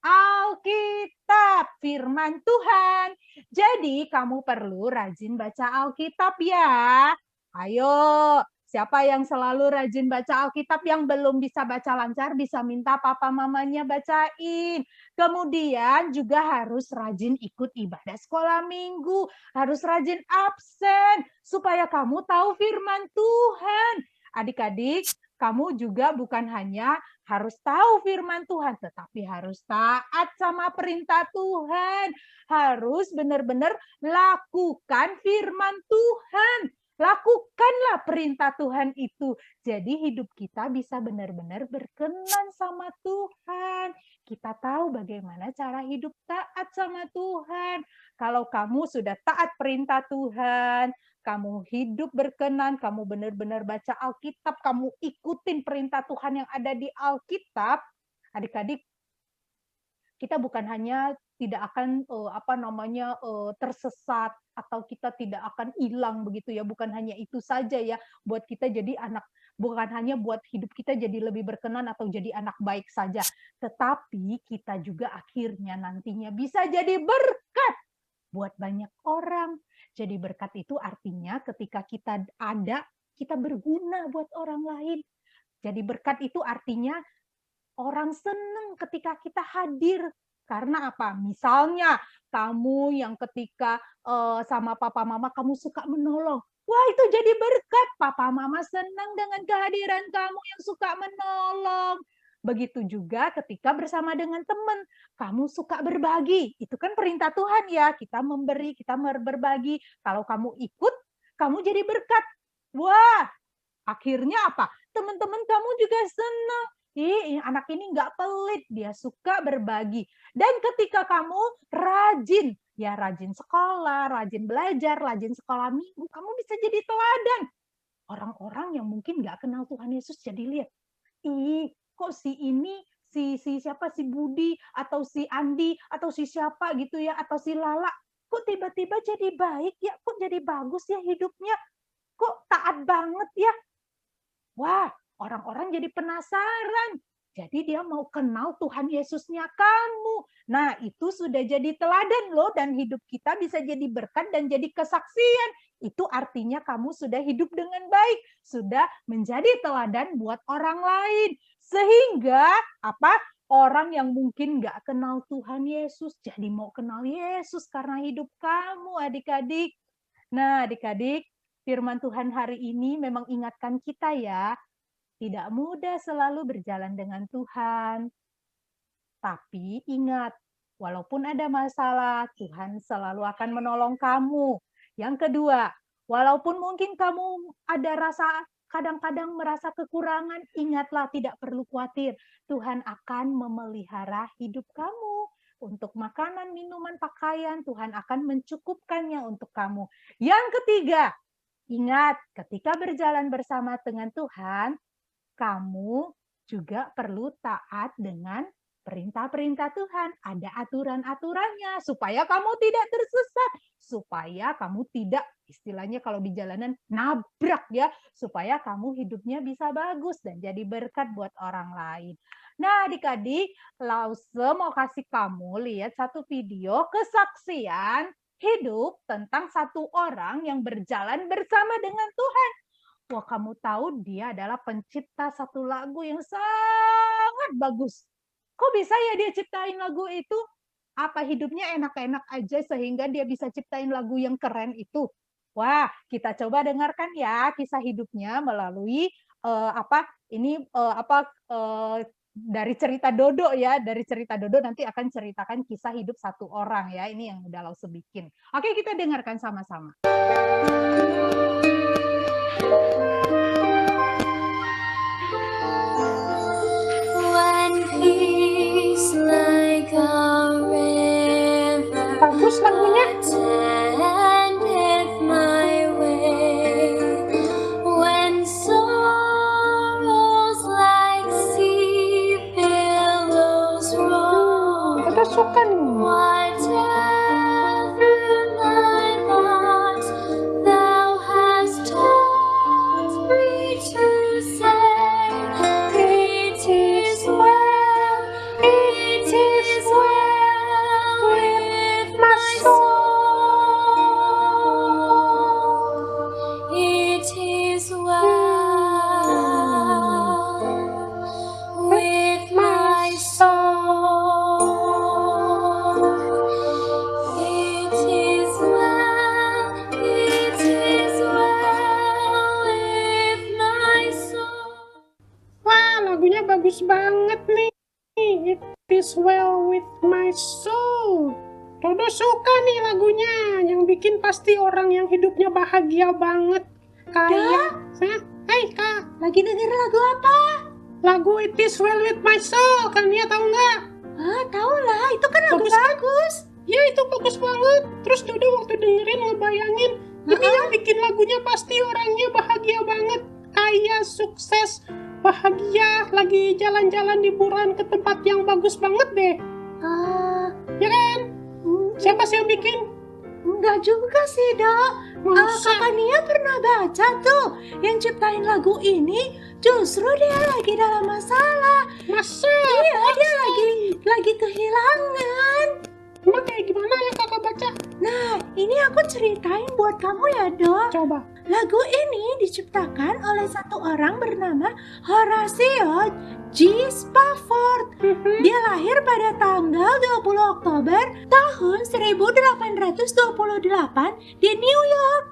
Alkitab, firman Tuhan. Jadi kamu perlu rajin baca Alkitab ya. Ayo, siapa yang selalu rajin baca Alkitab, yang belum bisa baca lancar bisa minta papa mamanya bacain. Kemudian juga harus rajin ikut ibadah sekolah minggu, harus rajin absen supaya kamu tahu firman Tuhan. Adik-adik, kamu juga bukan hanya harus tahu firman Tuhan, tetapi harus taat sama perintah Tuhan. Harus benar-benar lakukan firman Tuhan. Lakukanlah perintah Tuhan itu. Jadi hidup kita bisa benar-benar berkenan sama Tuhan. Kita tahu bagaimana cara hidup taat sama Tuhan. Kalau kamu sudah taat perintah Tuhan, kamu hidup berkenan, kamu benar-benar baca Alkitab, kamu ikutin perintah Tuhan yang ada di Alkitab, adik-adik, kita bukan hanya tidak akan tersesat atau kita tidak akan hilang begitu ya, bukan hanya itu saja ya buat kita jadi anak, bukan hanya buat hidup kita jadi lebih berkenan atau jadi anak baik saja, tetapi kita juga akhirnya nantinya bisa jadi berkat buat banyak orang. Jadi berkat itu artinya ketika kita ada, kita berguna buat orang lain. Jadi berkat itu artinya orang senang ketika kita hadir. Karena apa? Misalnya kamu yang ketika sama papa mama kamu suka menolong. Wah, itu jadi berkat. Papa mama senang dengan kehadiran kamu yang suka menolong. Begitu juga ketika bersama dengan teman, kamu suka berbagi. Itu kan perintah Tuhan ya, kita memberi, kita berbagi. Kalau kamu ikut, kamu jadi berkat. Wah, akhirnya apa? Teman-teman kamu juga senang. Ih, anak ini nggak pelit, dia suka berbagi. Dan ketika kamu rajin, ya rajin sekolah, rajin belajar, rajin sekolah minggu, kamu bisa jadi teladan. Orang-orang yang mungkin nggak kenal Tuhan Yesus jadi lihat, ih, kok si ini, si siapa, si Budi, atau si Andi, atau si siapa gitu ya, atau si Lala, kok tiba-tiba jadi baik ya, kok jadi bagus ya hidupnya, kok taat banget ya. Wah, orang-orang jadi penasaran. Jadi dia mau kenal Tuhan Yesusnya kamu. Nah, itu sudah jadi teladan loh, dan hidup kita bisa jadi berkat dan jadi kesaksian. Itu artinya kamu sudah hidup dengan baik, sudah menjadi teladan buat orang lain. Sehingga apa? Orang yang mungkin nggak kenal Tuhan Yesus jadi mau kenal Yesus karena hidup kamu, adik-adik. Nah, adik-adik, firman Tuhan hari ini memang ingatkan kita ya, tidak mudah selalu berjalan dengan Tuhan. Tapi ingat, walaupun ada masalah, Tuhan selalu akan menolong kamu. Yang kedua, walaupun mungkin kamu ada rasa kadang-kadang merasa kekurangan, ingatlah tidak perlu khawatir. Tuhan akan memelihara hidup kamu. Untuk makanan, minuman, pakaian, Tuhan akan mencukupkannya untuk kamu. Yang ketiga, ingat ketika berjalan bersama dengan Tuhan, kamu juga perlu taat dengan perintah-perintah Tuhan. Ada aturan-aturannya supaya kamu tidak tersesat, supaya kamu tidak, istilahnya kalau di jalanan, nabrak ya, supaya kamu hidupnya bisa bagus dan jadi berkat buat orang lain. Nah, adik-adik, Lause mau kasih kamu lihat satu video kesaksian hidup tentang satu orang yang berjalan bersama dengan Tuhan. Wah, kamu tahu dia adalah pencipta satu lagu yang sangat bagus. Kok bisa ya dia ciptain lagu itu? Apa hidupnya enak-enak aja sehingga dia bisa ciptain lagu yang keren itu? Wah, kita coba dengarkan ya kisah hidupnya melalui dari cerita Dodo ya. Dari cerita Dodo nanti akan ceritakan kisah hidup satu orang ya. Ini yang udah Lause bikin. Oke, kita dengarkan sama-sama. When peace like a river Bagus lagunya. attendeth my way, when sorrows like sea billows roll, Kita suka nih. whatever my lot, thou hast taught me to say, it is well with my soul. It is well with my soul. It is well with my soul. Wah, lagunya bagus banget nih. It is well with my soul. Dodo suka nih lagunya. Yang bikin pasti orang yang hidupnya bahagia banget. Kayak, Hai Kak, Lagi denger lagu apa? lagu It is well with my soul. Kalian tahu nggak? Ah, tau lah, itu kan lagu Bagus kan? bagus. Ya, itu bagus banget. Terus Dodo waktu dengerin ngebayangin, ini yang bikin lagunya pasti orangnya bahagia banget. Kaya, sukses, bahagia, lagi jalan-jalan liburan ke tempat yang bagus banget deh. Ah, Ya kan? Siapa sih yang bikin? enggak juga sih, Dok. Masa? Kakak Nia pernah baca tuh, yang ciptain lagu ini justru dia lagi dalam masalah. Masa? Iya, dia lagi kehilangan. Emang kayak gimana ya kakak baca? Nah, ini aku ceritain buat kamu ya, Dok. Coba. Lagu ini diciptakan oleh satu orang bernama Horatio G. Spafford. Dia lahir pada tanggal 20 Oktober tahun 1828 di New York.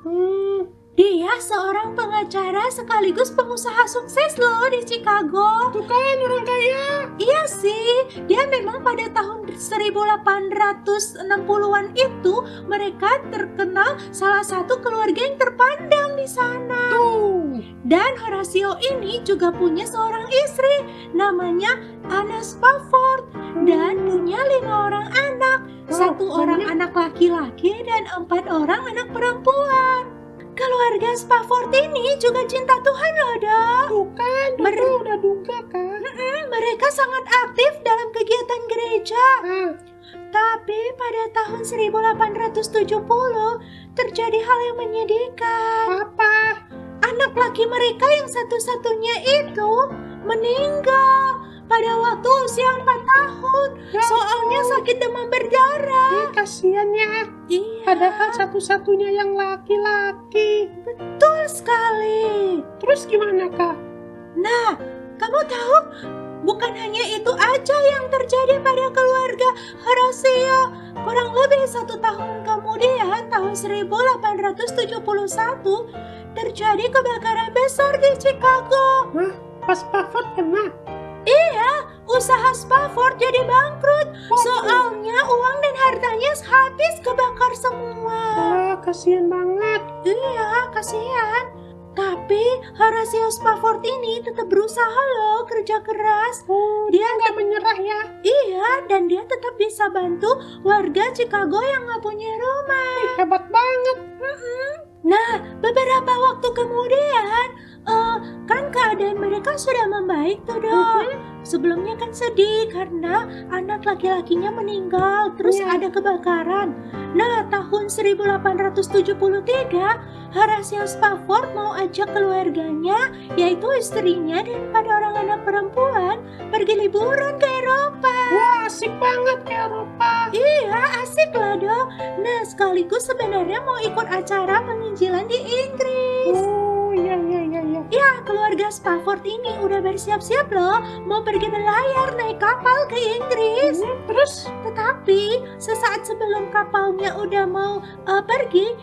Dia seorang pengacara sekaligus pengusaha sukses loh di Chicago. Tuh kan orang kaya. Iya sih, dia memang pada tahun 1860-an itu mereka terkenal salah satu keluarga yang terpandang di sana. Tuh. Dan Horatio ini juga punya seorang istri namanya Anna Spafford dan punya 5 orang anak, 1 orang anak laki-laki dan 4 orang anak perempuan. Keluarga Spafford ini juga cinta Tuhan loh, Dok. Tuh kan, Dodo udah duga kan. Mereka sangat aktif dalam kegiatan gereja. Tapi pada tahun 1870 terjadi hal yang menyedihkan. Apa? Anak laki mereka yang satu-satunya itu meninggal pada waktu usia 4 tahun. Soalnya sakit demam berdarah. Kasihan ya. Iya, Padahal satu-satunya yang laki-laki. betul sekali. Terus gimana, Kak? Nah, kamu tahu, bukan hanya itu aja yang terjadi pada keluarga Horatio. Kurang lebih 1 tahun kemudian, tahun 1871, terjadi kebakaran besar di Chicago. Hah? Pas Spafford kena? Iya, usaha Spafford jadi bangkrut. Soalnya uang dan hartanya habis kebakar semua. Wah, kasihan banget. Iya, kasihan. Tapi Horatio Spafford ini tetap berusaha loh, kerja keras. Dia nggak menyerah ya. Iya, dan dia tetap bisa bantu warga Chicago yang nggak punya rumah. Hebat banget. Nah, beberapa waktu kemudian, kan keadaan mereka sudah membaik tuh, Dok. Sebelumnya kan sedih karena anak laki-lakinya meninggal, terus Iya. ada kebakaran. Nah, tahun 1873, Horatio Spafford mau ajak keluarganya, yaitu istrinya dan 4 orang anak perempuan, pergi liburan ke Eropa. Wah, asik banget ke Eropa. Iya, asik lah, Dok. Nah, sekaligus sebenarnya mau ikut acara penginjilan di Inggris. Oh, iya. Ya, keluarga Spafford ini udah bersiap-siap loh, mau pergi berlayar naik kapal ke Inggris. Terus? Tetapi, sesaat sebelum kapalnya udah mau pergi,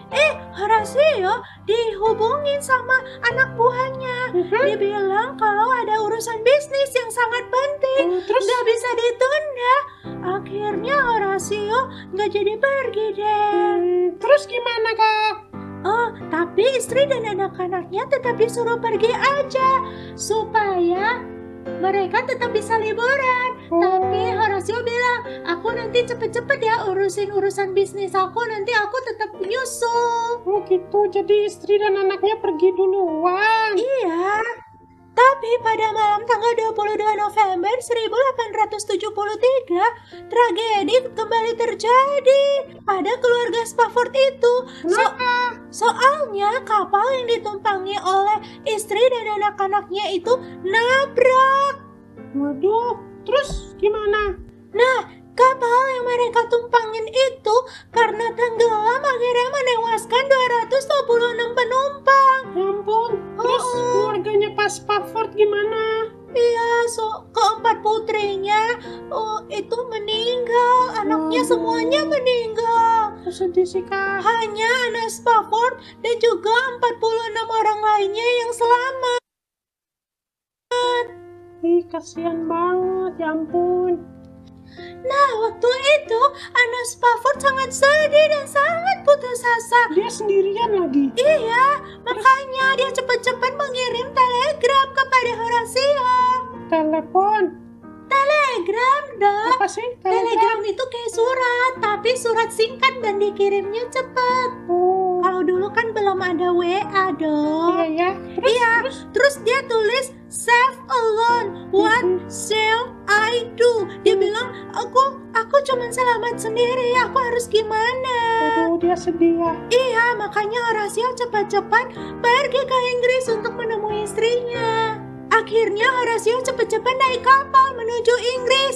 Horatio dihubungin sama anak buahnya. Dia bilang kalau ada urusan bisnis yang sangat penting, Terus? nggak bisa ditunda. Akhirnya Horatio nggak jadi pergi deh. Terus gimana, Kak? Oh, tapi istri dan anak-anaknya tetap disuruh pergi aja supaya mereka tetap bisa liburan. Tapi Horatio bilang, aku nanti cepet-cepet ya urusin urusan bisnis aku, nanti aku tetap nyusul. Oh gitu, jadi istri dan anaknya pergi duluan. Iya. Tapi pada malam tanggal 22 November 1873, tragedi kembali terjadi pada keluarga Spafford itu. Soalnya kapal yang ditumpangi oleh istri dan anak-anaknya itu nabrak. Waduh, terus gimana? Nah, kapal yang mereka tumpangin itu karena tenggelam akhirnya menewaskan 226 penumpang. Ya ampun, terus keluarganya Pak Spafford gimana? Iya, keempat putrinya itu meninggal, anaknya semuanya meninggal. Sedih sih, Kak. Hanya Anna Spafford dan juga 46 orang lainnya yang selamat. Ih, kasihan banget, ya ampun. Nah, waktu itu Anna Spafford sangat sedih dan sangat putus asa. Dia sendirian lagi. Iya, makanya dia cepat-cepat mengirim telegram kepada Horatio. Telepon. Telegram, Dok. Apa sih? Telegram itu kayak surat, tapi surat singkat dan dikirimnya cepat. Oh, Kalau dulu kan belum ada WA, Dok. iya ya. Terus dia tulis save alone. What shall I do? Dia bilang, aku cuma selamat sendiri. Aku harus gimana? Aduh, dia sedih ya. Iya, makanya Horatio cepat-cepat pergi ke Inggris untuk menemui istrinya. Akhirnya Horatio cepat-cepat naik kapal menuju Inggris.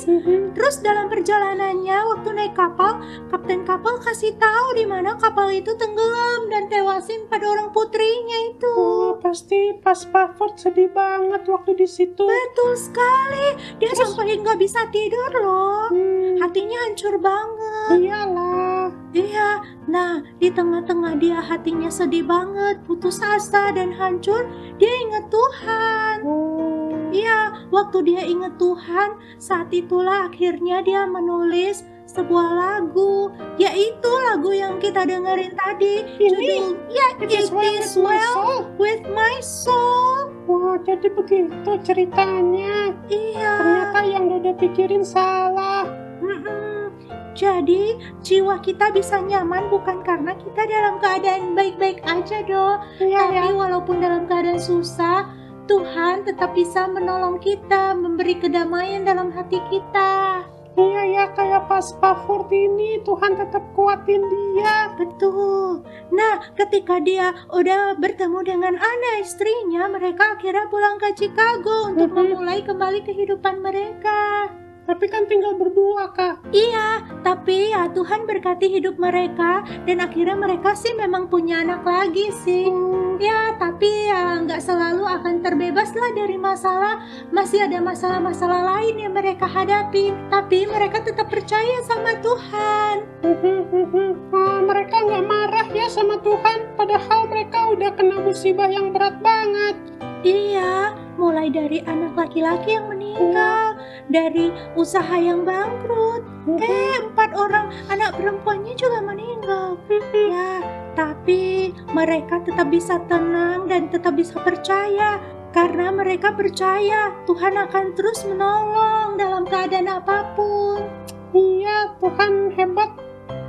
Terus dalam perjalanannya waktu naik kapal, kapten kapal kasih tahu di mana kapal itu tenggelam dan tewasin 4 orang putrinya itu. Oh, pasti pas Spafford sedih banget waktu di situ. Betul sekali. Dia sampai nggak bisa tidur loh. Hatinya hancur banget. Iyalah. Iya, nah di tengah-tengah dia hatinya sedih banget, putus asa dan hancur, dia ingat Tuhan. Oh, Iya, waktu dia ingat Tuhan, saat itulah akhirnya dia menulis sebuah lagu, yaitu lagu yang kita dengerin tadi. Ini, Judul, It Is Well With My Soul. With My Soul. Wah, jadi begitu ceritanya. Iya. Ternyata yang Dodo pikirin salah. Jadi jiwa kita bisa nyaman bukan karena kita dalam keadaan baik-baik aja dong. Iya ya. Tapi walaupun dalam keadaan susah, Tuhan tetap bisa menolong kita, memberi kedamaian dalam hati kita. Iya ya, kayak pas Spafford ini Tuhan tetap kuatin dia. Betul. Nah, ketika dia udah bertemu dengan Anna istrinya, mereka akhirnya pulang ke Chicago untuk memulai kembali kehidupan mereka. Tapi kan tinggal berdua, Kak. Iya, tapi ya Tuhan berkati hidup mereka dan akhirnya mereka sih memang punya anak lagi sih. Ya, tapi ya nggak selalu akan terbebas lah dari masalah. Masih ada masalah-masalah lain yang mereka hadapi. Tapi mereka tetap percaya sama Tuhan. Mereka nggak marah ya sama Tuhan, padahal mereka udah kena musibah yang berat banget. Iya, mulai dari anak laki-laki yang meninggal, dari usaha yang bangkrut. 4 orang anak perempuannya juga meninggal. Ya, tapi mereka tetap bisa tenang dan tetap bisa percaya. Karena mereka percaya Tuhan akan terus menolong dalam keadaan apapun. Iya, Tuhan hebat.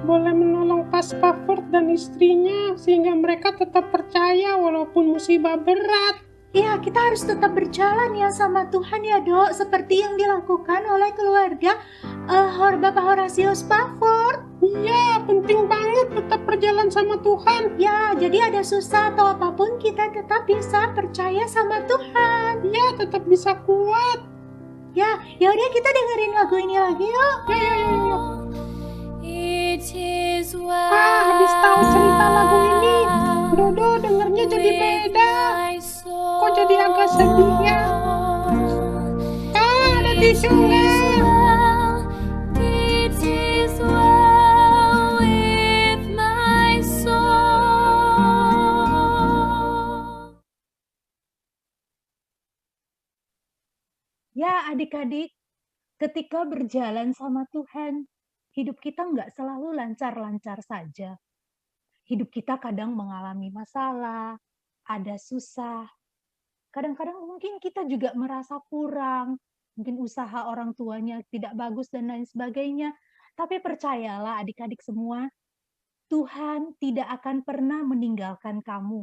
Boleh menolong pas Spafford dan istrinya sehingga mereka tetap percaya walaupun musibah berat. Iya, kita harus tetap berjalan ya sama Tuhan ya dok, seperti yang dilakukan oleh keluarga Bapak Horatio Spafford. Iya, penting banget tetap berjalan sama Tuhan. Ya, jadi ada susah atau apapun kita tetap bisa percaya sama Tuhan. Iya, tetap bisa kuat. Ya, yaudah kita dengerin lagu ini lagi yuk. Ya. It is well. Habis tahu cerita lagu ini, Dodo dengernya jadi beda. Kok jadi agak sedih ya? Ada tisu nggak? It is well with my soul. Ya adik-adik, ketika berjalan sama Tuhan, hidup kita nggak selalu lancar-lancar saja. Hidup kita kadang mengalami masalah, ada susah. Kadang-kadang mungkin kita juga merasa kurang, mungkin usaha orang tuanya tidak bagus dan lain sebagainya. Tapi percayalah adik-adik semua, Tuhan tidak akan pernah meninggalkan kamu.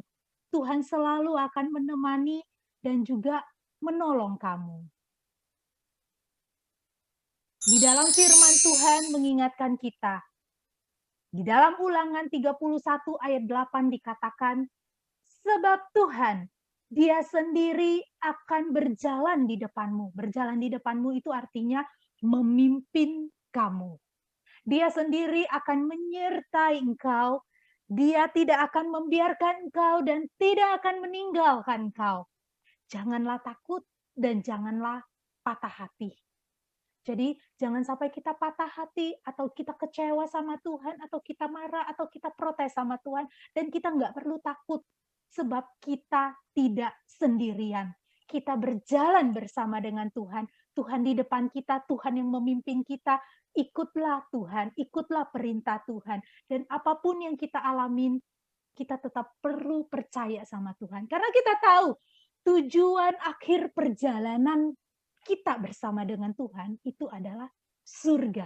Tuhan selalu akan menemani dan juga menolong kamu. Di dalam firman Tuhan mengingatkan kita. Di dalam Ulangan 31 ayat 8 dikatakan, sebab Tuhan, Dia sendiri akan berjalan di depanmu. Berjalan di depanmu itu artinya memimpin kamu. Dia sendiri akan menyertai engkau. Dia tidak akan membiarkan engkau dan tidak akan meninggalkan engkau. Janganlah takut dan janganlah patah hati. Jadi jangan sampai kita patah hati atau kita kecewa sama Tuhan atau kita marah atau kita protes sama Tuhan dan kita nggak perlu takut sebab kita tidak sendirian. Kita berjalan bersama dengan Tuhan. Tuhan di depan kita, Tuhan yang memimpin kita. Ikutlah Tuhan, ikutlah perintah Tuhan. Dan apapun yang kita alamin, kita tetap perlu percaya sama Tuhan. Karena kita tahu tujuan akhir perjalanan kita bersama dengan Tuhan itu adalah surga,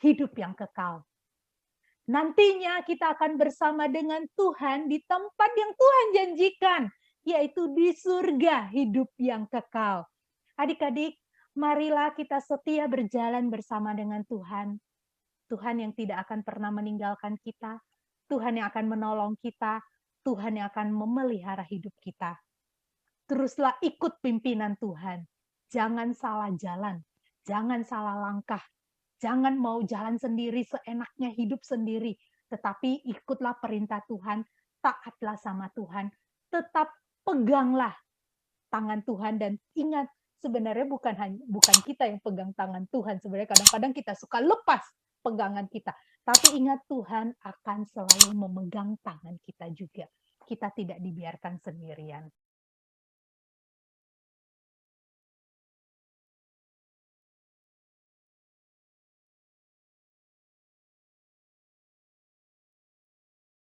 hidup yang kekal. Nantinya kita akan bersama dengan Tuhan di tempat yang Tuhan janjikan, yaitu di surga, hidup yang kekal. Adik-adik, marilah kita setia berjalan bersama dengan Tuhan. Tuhan yang tidak akan pernah meninggalkan kita, Tuhan yang akan menolong kita, Tuhan yang akan memelihara hidup kita. teruslah ikut pimpinan Tuhan. Jangan salah jalan, jangan salah langkah, jangan mau jalan sendiri, seenaknya hidup sendiri, tetapi ikutlah perintah Tuhan, taatlah sama Tuhan, tetap peganglah tangan Tuhan dan ingat sebenarnya bukan kita yang pegang tangan Tuhan, sebenarnya kadang-kadang kita suka lepas pegangan kita, tapi ingat Tuhan akan selalu memegang tangan kita juga. Kita tidak dibiarkan sendirian.